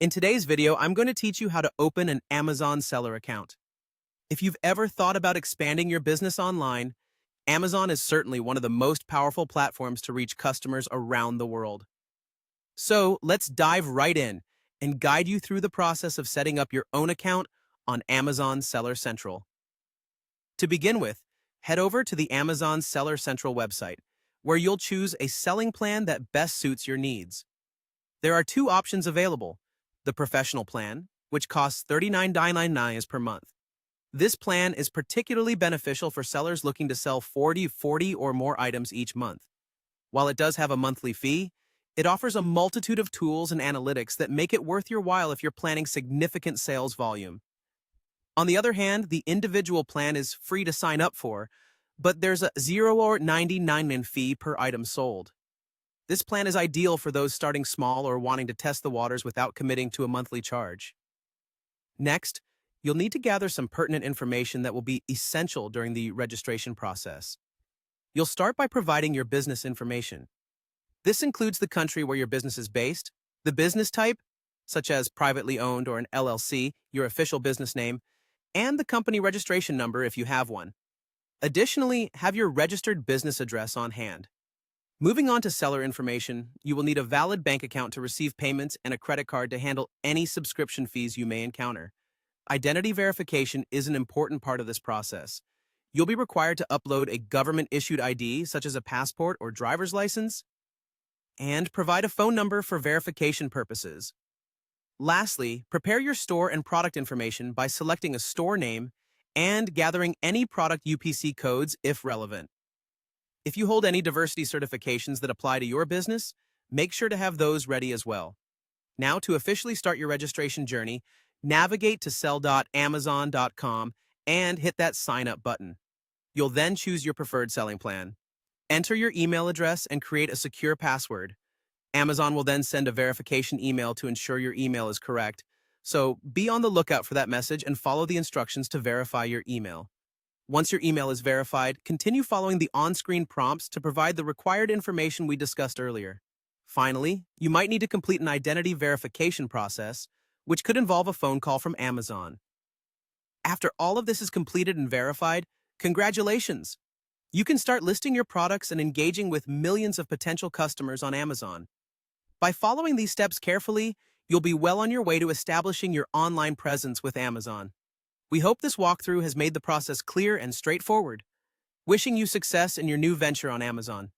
In today's video, I'm going to teach you how to open an Amazon seller account. If you've ever thought about expanding your business online, Amazon is certainly one of the most powerful platforms to reach customers around the world. So let's dive right in and guide you through the process of setting up your own account on Amazon Seller Central. To begin with, head over to the Amazon Seller Central website, where you'll choose a selling plan that best suits your needs. There are two options available: the professional plan, which costs $39.99 per month. This plan is particularly beneficial for sellers looking to sell 40 or more items each month. While it does have a monthly fee, it offers a multitude of tools and analytics that make it worth your while if you're planning significant sales volume. On the other hand, the individual plan is free to sign up for, but there's a $0 or $99 fee per item sold. This plan is ideal for those starting small or wanting to test the waters without committing to a monthly charge. Next, you'll need to gather some pertinent information that will be essential during the registration process. You'll start by providing your business information. This includes the country where your business is based, the business type, such as privately owned or an LLC, your official business name, and the company registration number if you have one. Additionally, have your registered business address on hand. Moving on to seller information, you will need a valid bank account to receive payments and a credit card to handle any subscription fees you may encounter. Identity verification is an important part of this process. You'll be required to upload a government-issued ID, such as a passport or driver's license, and provide a phone number for verification purposes. Lastly, prepare your store and product information by selecting a store name and gathering any product UPC codes if relevant. If you hold any diversity certifications that apply to your business, make sure to have those ready as well. Now, to officially start your registration journey, navigate to sell.amazon.com and hit that sign up button. You'll then choose your preferred selling plan. Enter your email address and create a secure password. Amazon will then send a verification email to ensure your email is correct, so be on the lookout for that message and follow the instructions to verify your email. Once your email is verified, continue following the on-screen prompts to provide the required information we discussed earlier. Finally, you might need to complete an identity verification process, which could involve a phone call from Amazon. After all of this is completed and verified, congratulations! You can start listing your products and engaging with millions of potential customers on Amazon. By following these steps carefully, you'll be well on your way to establishing your online presence with Amazon. We hope this walkthrough has made the process clear and straightforward. Wishing you success in your new venture on Amazon.